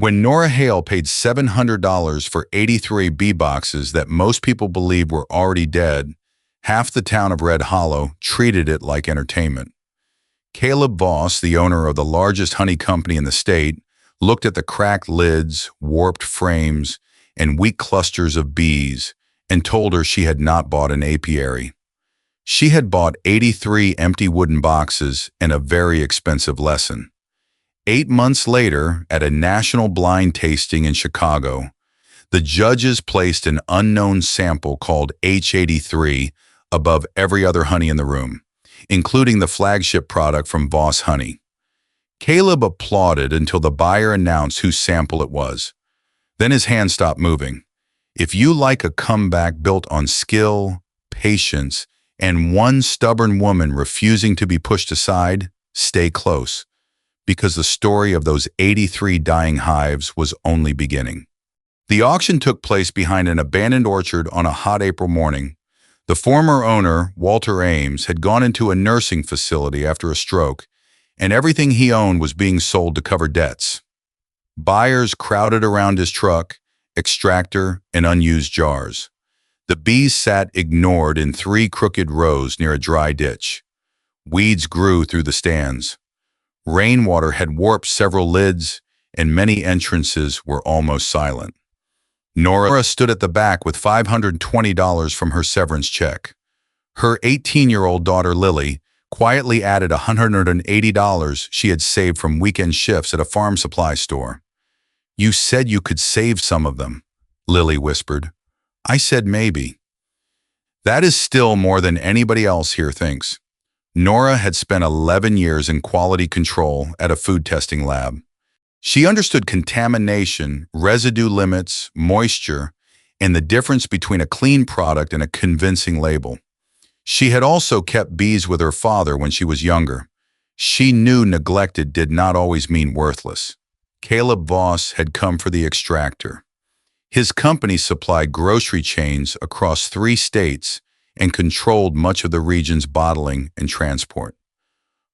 When Nora Hale paid $700 for 83 bee boxes that most people believed were already dead, half the town of Red Hollow treated it like entertainment. Caleb Voss, the owner of the largest honey company in the state, looked at the cracked lids, warped frames, and weak clusters of bees and told her she had not bought an apiary. She had bought 83 empty wooden boxes and a very expensive lesson. 8 months later, at a national blind tasting in Chicago, the judges placed an unknown sample called H83 above every other honey in the room, including the flagship product from Voss Honey. Caleb applauded until the buyer announced whose sample it was. Then his hand stopped moving. If you like a comeback built on skill, patience, and one stubborn woman refusing to be pushed aside, stay close, because the story of those 83 dying hives was only beginning. The auction took place behind an abandoned orchard on a hot April morning. The former owner, Walter Ames, had gone into a nursing facility after a stroke, and everything he owned was being sold to cover debts. Buyers crowded around his truck, extractor, and unused jars. The bees sat ignored in 3 crooked rows near a dry ditch. Weeds grew through the stands. Rainwater had warped several lids, and many entrances were almost silent. Nora stood at the back with $520 from her severance check. Her 18-year-old daughter Lily quietly added $180 she had saved from weekend shifts at a farm supply store. "You said you could save some of them," Lily whispered. "I said maybe." That is still more than anybody else here thinks. Nora had spent 11 years in quality control at a food testing lab. She understood contamination, residue limits, moisture, and the difference between a clean product and a convincing label. She had also kept bees with her father when she was younger. She knew neglected did not always mean worthless. Caleb Voss had come for the extractor. His company supplied grocery chains across 3 states and controlled much of the region's bottling and transport.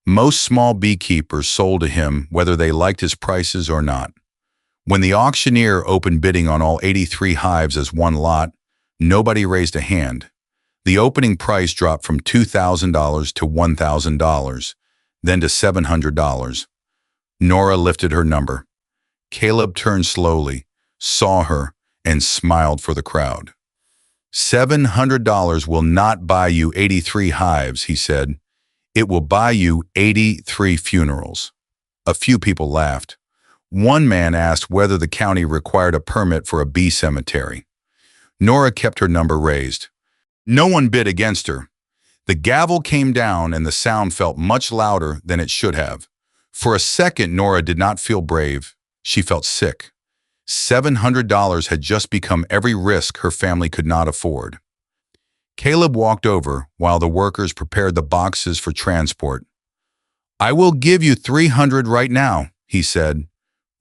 Most small beekeepers sold to him whether they liked his prices or not. When the auctioneer opened bidding on all 83 hives as one lot, nobody raised a hand. The opening price dropped from $2,000 to $1,000, then to $700. Nora lifted her number. Caleb turned slowly, saw her, and smiled for the crowd. "$700 will not buy you 83 hives," he said. "It will buy you 83 funerals." A few people laughed. One man asked whether the county required a permit for a bee cemetery. Nora kept her number raised. No one bid against her. The gavel came down and the sound felt much louder than it should have. For a second, Nora did not feel brave. She felt sick. $700 had just become every risk her family could not afford. Caleb walked over while the workers prepared the boxes for transport. "I will give you 300 right now," he said.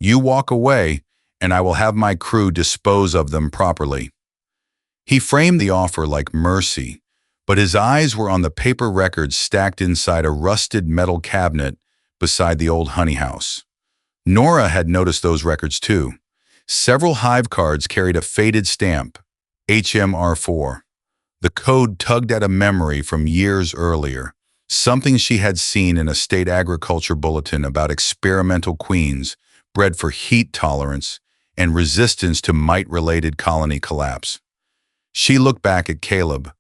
"You walk away, and I will have my crew dispose of them properly." He framed the offer like mercy, but his eyes were on the paper records stacked inside a rusted metal cabinet beside the old honey house. Nora had noticed those records too. Several hive cards carried a faded stamp, HMR4. The code tugged at a memory from years earlier, something she had seen in a state agriculture bulletin about experimental queens bred for heat tolerance and resistance to mite-related colony collapse. She looked back at Caleb.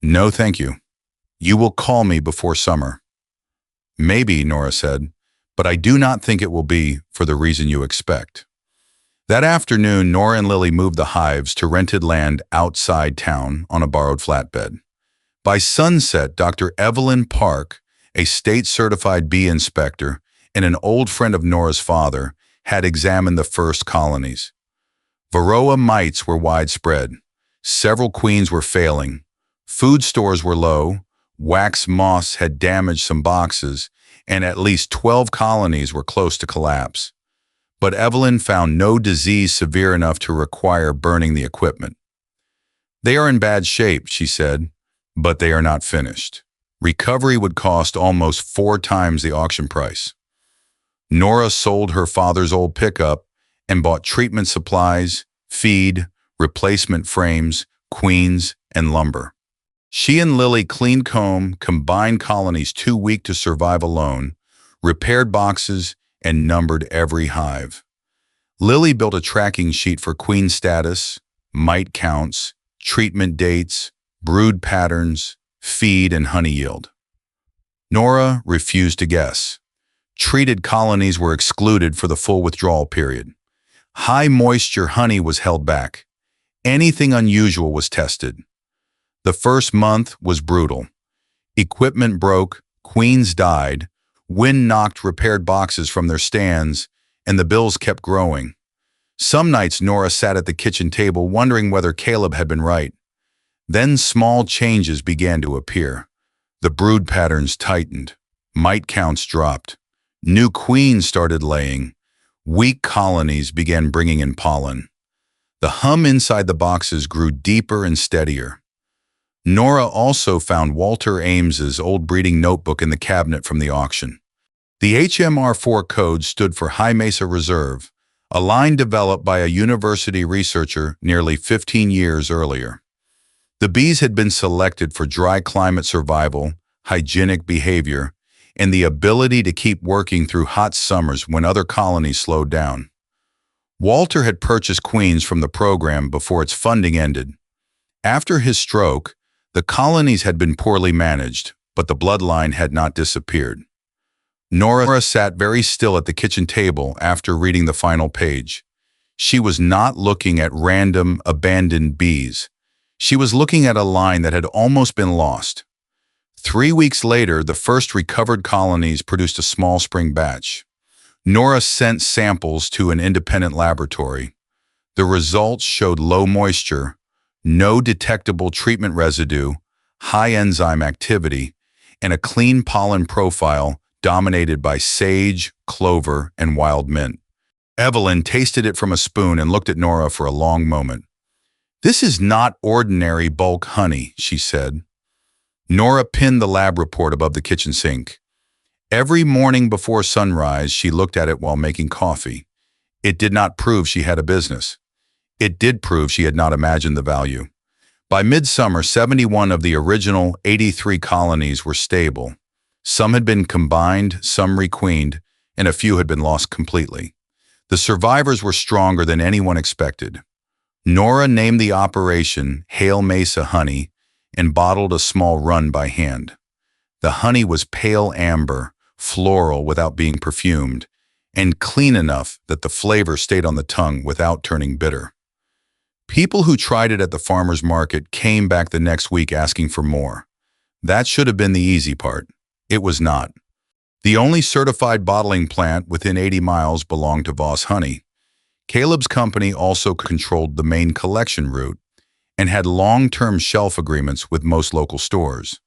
"No, thank you. You will call me before summer." "Maybe," Nora said, "but I do not think it will be for the reason you expect." That afternoon, Nora and Lily moved the hives to rented land outside town on a borrowed flatbed. By sunset, Dr. Evelyn Park, a state-certified bee inspector and an old friend of Nora's father, had examined the first colonies. Varroa mites were widespread. Several queens were failing. Food stores were low, wax moths had damaged some boxes, and at least 12 colonies were close to collapse. But Evelyn found no disease severe enough to require burning the equipment. "They are in bad shape," she said, "but they are not finished. Recovery would cost almost 4 times the auction price." Nora sold her father's old pickup and bought treatment supplies, feed, replacement frames, queens, and lumber. She and Lily cleaned comb, combined colonies too weak to survive alone, repaired boxes, and numbered every hive. Lily built a tracking sheet for queen status, mite counts, treatment dates, brood patterns, feed, and honey yield. Nora refused to guess. Treated colonies were excluded for the full withdrawal period. High moisture honey was held back. Anything unusual was tested. The first month was brutal. Equipment broke, queens died, wind knocked repaired boxes from their stands, and the bills kept growing. Some nights Nora sat at the kitchen table wondering whether Caleb had been right. Then small changes began to appear. The brood patterns tightened. Mite counts dropped. New queens started laying. Weak colonies began bringing in pollen. The hum inside the boxes grew deeper and steadier. Nora also found Walter Ames's old breeding notebook in the cabinet from the auction. The HMR4 code stood for High Mesa Reserve, a line developed by a university researcher nearly 15 years earlier. The bees had been selected for dry climate survival, hygienic behavior, and the ability to keep working through hot summers when other colonies slowed down. Walter had purchased queens from the program before its funding ended. After his stroke, the colonies had been poorly managed, but the bloodline had not disappeared. Nora sat very still at the kitchen table after reading the final page. She was not looking at random, abandoned bees. She was looking at a line that had almost been lost. 3 weeks later, the first recovered colonies produced a small spring batch. Nora sent samples to an independent laboratory. The results showed low moisture, no detectable treatment residue, high enzyme activity, and a clean pollen profile dominated by sage, clover, and wild mint. Evelyn tasted it from a spoon and looked at Nora for a long moment. "This is not ordinary bulk honey," she said. Nora pinned the lab report above the kitchen sink. Every morning before sunrise, she looked at it while making coffee. It did not prove she had a business. It did prove she had not imagined the value. By midsummer, 71 of the original 83 colonies were stable. Some had been combined, some requeened, and a few had been lost completely. The survivors were stronger than anyone expected. Nora named the operation Hale Mesa Honey and bottled a small run by hand. The honey was pale amber, floral without being perfumed, and clean enough that the flavor stayed on the tongue without turning bitter. People who tried it at the farmer's market came back the next week asking for more. That should have been the easy part. It was not. The only certified bottling plant within 80 miles belonged to Voss Honey. Caleb's company also controlled the main collection route and had long-term shelf agreements with most local stores.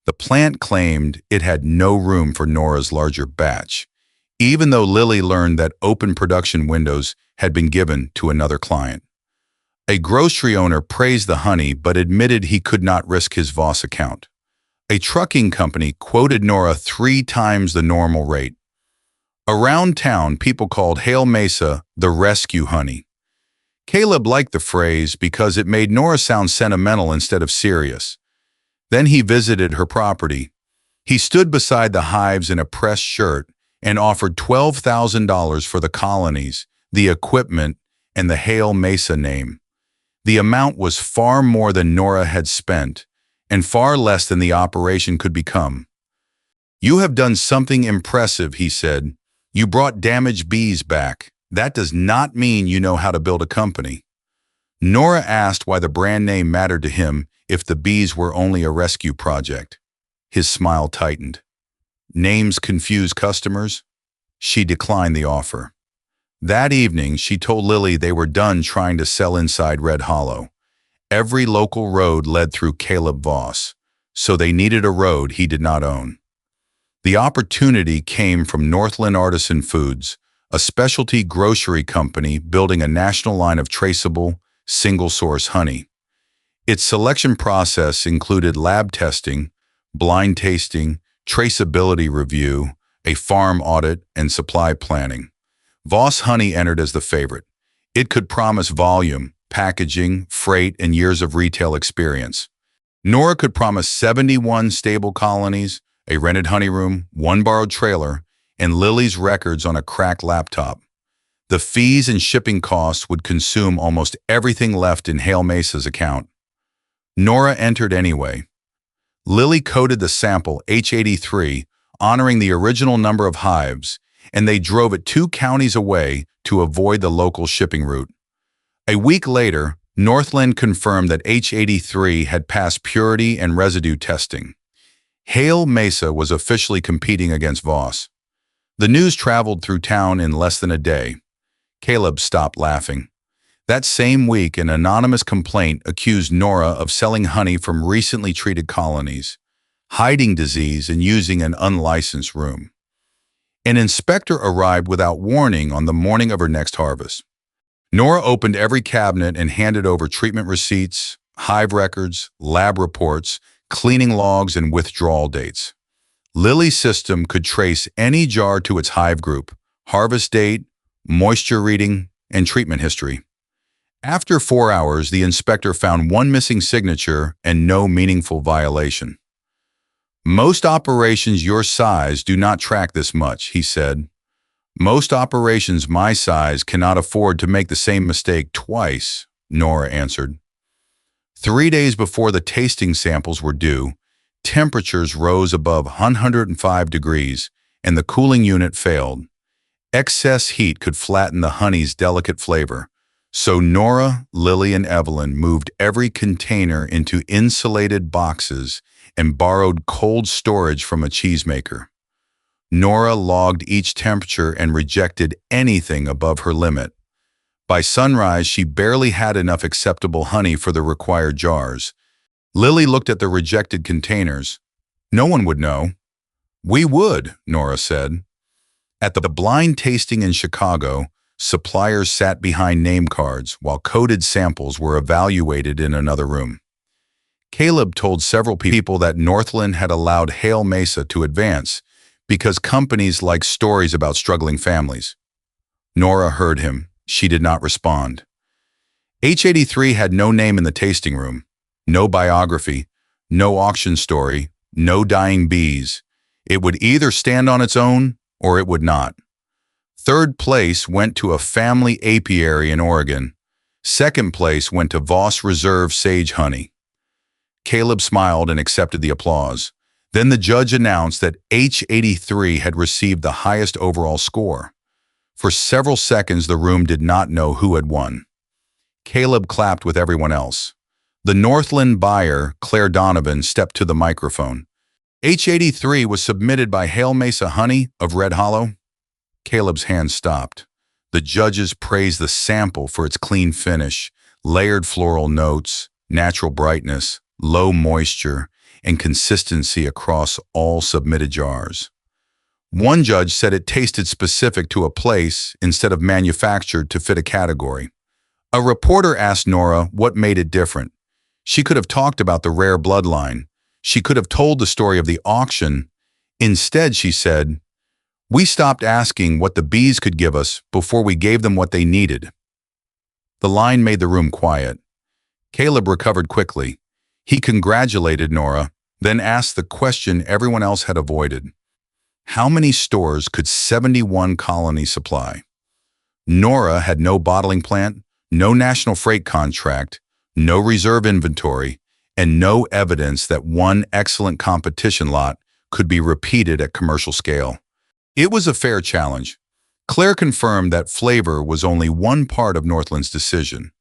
The plant claimed it had no room for Nora's larger batch, even though Lily learned that open production windows had been given to another client. A grocery owner praised the honey but admitted he could not risk his Voss account. A trucking company quoted Nora 3 times the normal rate. Around town, people called Hale Mesa the rescue honey. Caleb liked the phrase because it made Nora sound sentimental instead of serious. Then he visited her property. He stood beside the hives in a pressed shirt and offered $12,000 for the colonies, the equipment, and the Hale Mesa name. The amount was far more than Nora had spent, and far less than the operation could become. "You have done something impressive," he said. "You brought damaged bees back. That does not mean you know how to build a company." Nora asked why the brand name mattered to him if the bees were only a rescue project. His smile tightened. Names confuse customers? She declined the offer. That evening, she told Lily they were done trying to sell inside Red Hollow. Every local road led through Caleb Voss, so they needed a road he did not own. The opportunity came from Northland Artisan Foods, a specialty grocery company building a national line of traceable, single-source honey. Its selection process included lab testing, blind tasting, traceability review, a farm audit, and supply planning. Voss Honey entered as the favorite. It could promise volume, packaging, freight, and years of retail experience. Nora could promise 71 stable colonies, a rented honey room, one borrowed trailer, and Lily's records on a cracked laptop. The fees and shipping costs would consume almost everything left in Hale Mesa's account. Nora entered anyway. Lily coded the sample H83, honoring the original number of hives, and they drove it 2 counties away to avoid the local shipping route. A week later, Northland confirmed that H83 had passed purity and residue testing. Hale Mesa was officially competing against Voss. The news traveled through town in less than a day. Caleb stopped laughing. That same week, an anonymous complaint accused Nora of selling honey from recently treated colonies, hiding disease, and using an unlicensed room. An inspector arrived without warning on the morning of her next harvest. Nora opened every cabinet and handed over treatment receipts, hive records, lab reports, cleaning logs, and withdrawal dates. Lily's system could trace any jar to its hive group, harvest date, moisture reading, and treatment history. After 4 hours, the inspector found one missing signature and no meaningful violation. "Most operations your size do not track this much," he said. "Most operations my size cannot afford to make the same mistake twice," Nora answered. 3 days before the tasting samples were due, temperatures rose above 105 degrees and the cooling unit failed. Excess heat could flatten the honey's delicate flavor, so Nora, Lily, and Evelyn moved every container into insulated boxes and borrowed cold storage from a cheesemaker. Nora logged each temperature and rejected anything above her limit. By sunrise, she barely had enough acceptable honey for the required jars. Lily looked at the rejected containers. "No one would know." "We would," Nora said. At the blind tasting in Chicago, suppliers sat behind name cards while coded samples were evaluated in another room. Caleb told several people that Northland had allowed Hale Mesa to advance because companies like stories about struggling families. Nora heard him. She did not respond. H83 had no name in the tasting room, no biography, no auction story, no dying bees. It would either stand on its own or it would not. Third place went to a family apiary in Oregon. Second place went to Voss Reserve Sage Honey. Caleb smiled and accepted the applause. Then the judge announced that H83 had received the highest overall score. For several seconds, the room did not know who had won. Caleb clapped with everyone else. The Northland buyer, Claire Donovan, stepped to the microphone. "H83 was submitted by Hale Mesa Honey of Red Hollow." Caleb's hand stopped. The judges praised the sample for its clean finish, layered floral notes, natural brightness, low moisture, and consistency across all submitted jars. One judge said it tasted specific to a place instead of manufactured to fit a category. A reporter asked Nora what made it different. She could have talked about the rare bloodline. She could have told the story of the auction. Instead, she said, "We stopped asking what the bees could give us before we gave them what they needed." The line made the room quiet. Caleb recovered quickly. He congratulated Nora, then asked the question everyone else had avoided. How many stores could 71 colonies supply? Nora had no bottling plant, no national freight contract, no reserve inventory, and no evidence that one excellent competition lot could be repeated at commercial scale. It was a fair challenge. Claire confirmed that flavor was only one part of Northland's decision.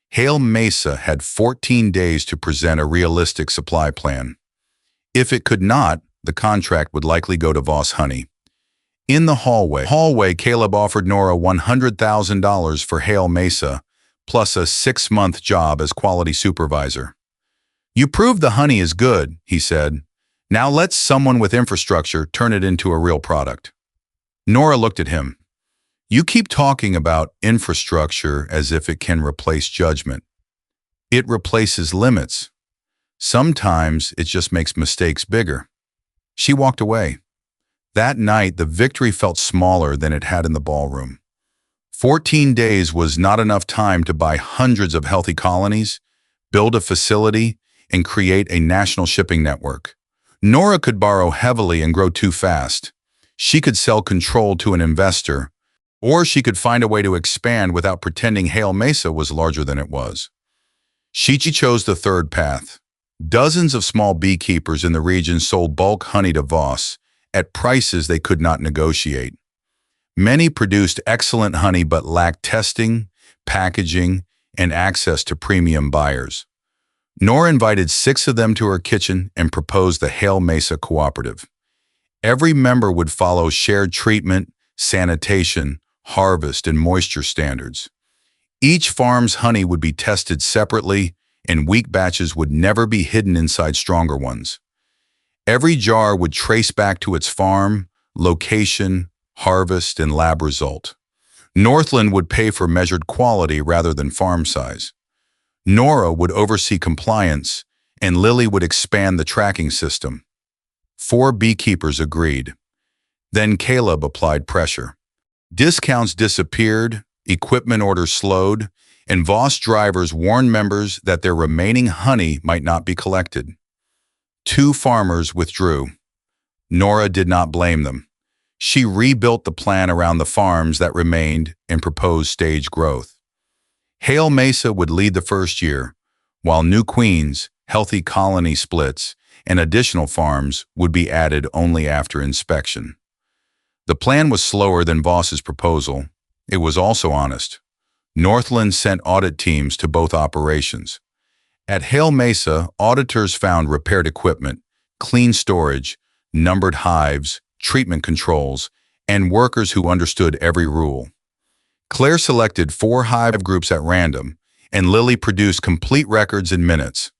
Hale Mesa had 14 days to present a realistic supply plan. If it could not, the contract would likely go to Voss Honey. In the hallway, Caleb offered Nora $100,000 for Hale Mesa, plus a 6-month job as quality supervisor. "You proved the honey is good," he said. "Now let someone with infrastructure turn it into a real product." Nora looked at him. "You keep talking about infrastructure as if it can replace judgment. It replaces limits. Sometimes it just makes mistakes bigger." She walked away. That night, the victory felt smaller than it had in the ballroom. 14 days was not enough time to buy hundreds of healthy colonies, build a facility, and create a national shipping network. Nora could borrow heavily and grow too fast. She could sell control to an investor, or she could find a way to expand without pretending Hale Mesa was larger than it was. She chose the third path. Dozens of small beekeepers in the region sold bulk honey to Voss at prices they could not negotiate. Many produced excellent honey but lacked testing, packaging, and access to premium buyers. Nora invited 6 of them to her kitchen and proposed the Hale Mesa Cooperative. Every member would follow shared treatment, sanitation, harvest, and moisture standards. Each farm's honey would be tested separately, and weak batches would never be hidden inside stronger ones. Every jar would trace back to its farm, location, harvest, and lab result. Northland would pay for measured quality rather than farm size. Nora would oversee compliance, and Lily would expand the tracking system. 4 beekeepers agreed. Then Caleb applied pressure. Discounts disappeared, equipment orders slowed, and Voss drivers warned members that their remaining honey might not be collected. 2 farmers withdrew. Nora did not blame them. She rebuilt the plan around the farms that remained and proposed stage growth. Hale Mesa would lead the first year, while new queens, healthy colony splits, and additional farms would be added only after inspection. The plan was slower than Voss's proposal. It was also honest. Northland sent audit teams to both operations. At Hale Mesa, auditors found repaired equipment, clean storage, numbered hives, treatment controls, and workers who understood every rule. Claire selected 4 hive groups at random, and Lily produced complete records in minutes.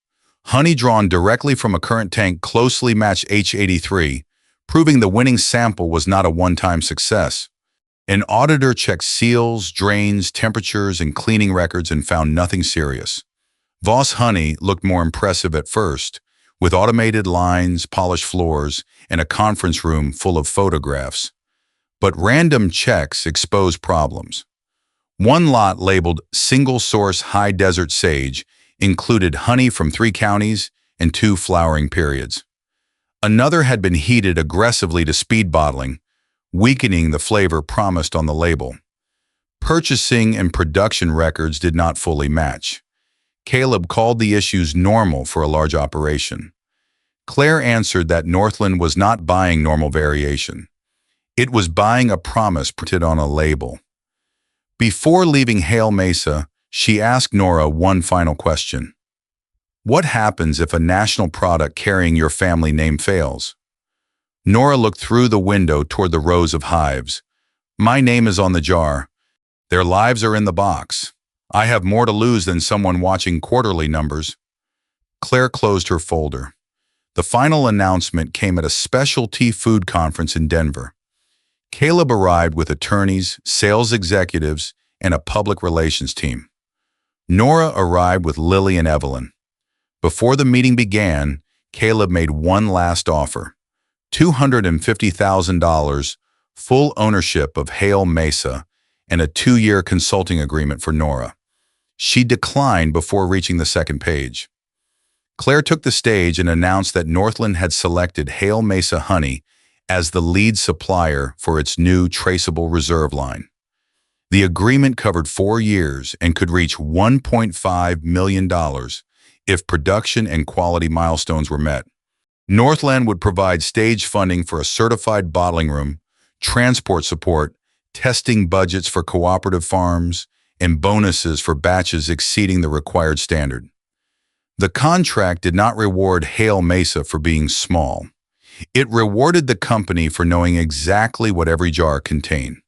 Honey drawn directly from a current tank closely matched H83, proving the winning sample was not a one-time success. An auditor checked seals, drains, temperatures, and cleaning records and found nothing serious. Voss Honey looked more impressive at first, with automated lines, polished floors, and a conference room full of photographs. But random checks exposed problems. One lot labeled Single Source High Desert Sage included honey from 3 counties and 2 flowering periods. Another had been heated aggressively to speed bottling, weakening the flavor promised on the label. Purchasing and production records did not fully match. Caleb called the issues normal for a large operation. Claire answered that Northland was not buying normal variation. It was buying a promise printed on a label. Before leaving Hale Mesa, she asked Nora one final question. What happens if a national product carrying your family name fails? Nora looked through the window toward the rows of hives. My name is on the jar. Their lives are in the box. I have more to lose than someone watching quarterly numbers. Claire closed her folder. The final announcement came at a specialty food conference in Denver. Caleb arrived with attorneys, sales executives, and a public relations team. Nora arrived with Lily and Evelyn. Before the meeting began, Caleb made one last offer. $250,000, full ownership of Hale Mesa, and a 2-year consulting agreement for Nora. She declined before reaching the second page. Claire took the stage and announced that Northland had selected Hale Mesa Honey as the lead supplier for its new traceable reserve line. The agreement covered 4 years and could reach $1.5 million if production and quality milestones were met. Northland would provide stage funding for a certified bottling room, transport support, testing budgets for cooperative farms, and bonuses for batches exceeding the required standard. The contract did not reward Hale Mesa for being small. It rewarded the company for knowing exactly what every jar contained.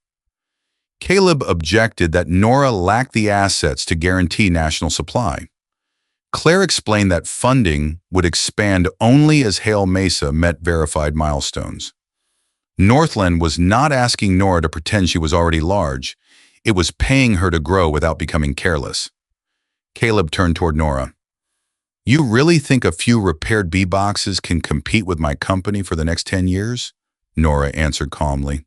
Caleb objected that Nora lacked the assets to guarantee national supply. Claire explained that funding would expand only as Hale Mesa met verified milestones. Northland was not asking Nora to pretend she was already large. It was paying her to grow without becoming careless. Caleb turned toward Nora. You really think a few repaired bee boxes can compete with my company for the next 10 years? Nora answered calmly.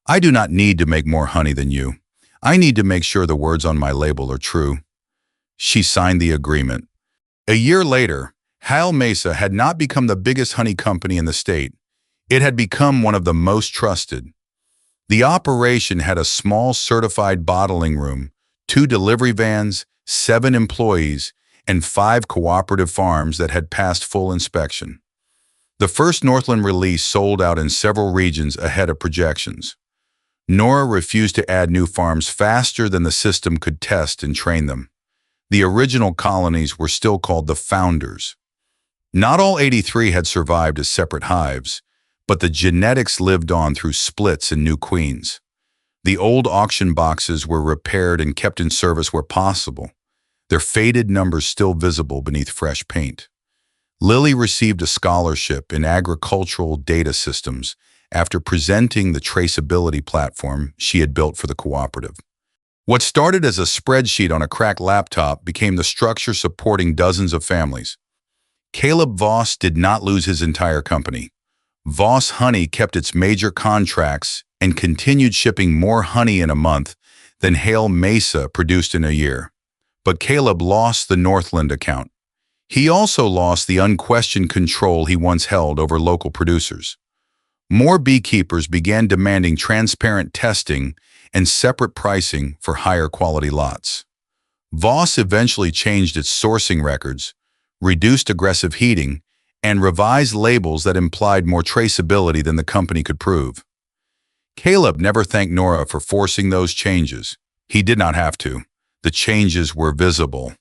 I do not need to make more honey than you. I need to make sure the words on my label are true. She signed the agreement. A year later, Hale Mesa had not become the biggest honey company in the state. It had become one of the most trusted. The operation had a small certified bottling room, 2 delivery vans, 7 employees, and 5 cooperative farms that had passed full inspection. The first Northland release sold out in several regions ahead of projections. Nora refused to add new farms faster than the system could test and train them. The original colonies were still called the founders. Not all 83 had survived as separate hives, but the genetics lived on through splits and new queens. The old auction boxes were repaired and kept in service where possible, their faded numbers still visible beneath fresh paint. Lily received a scholarship in agricultural data systems after presenting the traceability platform she had built for the cooperative. What started as a spreadsheet on a cracked laptop became the structure supporting dozens of families. Caleb Voss did not lose his entire company. Voss Honey kept its major contracts and continued shipping more honey in a month than Hale Mesa produced in a year. But Caleb lost the Northland account. He also lost the unquestioned control he once held over local producers. More beekeepers began demanding transparent testing and separate pricing for higher quality lots. Voss eventually changed its sourcing records, reduced aggressive heating, and revised labels that implied more traceability than the company could prove. Caleb never thanked Nora for forcing those changes. He did not have to. The changes were visible.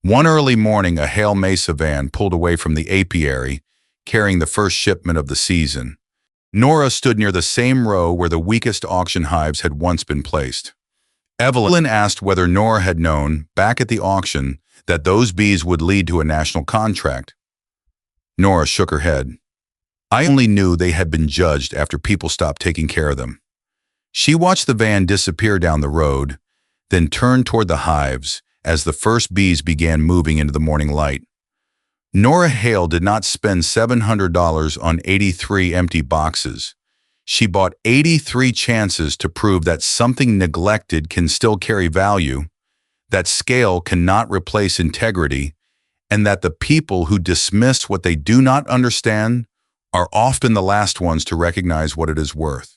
One early morning, a Hale Mesa van pulled away from the apiary, carrying the first shipment of the season. Nora stood near the same row where the weakest auction hives had once been placed. Evelyn asked whether Nora had known, back at the auction, that those bees would lead to a national contract. Nora shook her head. I only knew they had been judged after people stopped taking care of them. She watched the van disappear down the road, then turned toward the hives as the first bees began moving into the morning light. Nora Hale did not spend $700 on 83 empty boxes. She bought 83 chances to prove that something neglected can still carry value, that scale cannot replace integrity, and that the people who dismiss what they do not understand are often the last ones to recognize what it is worth.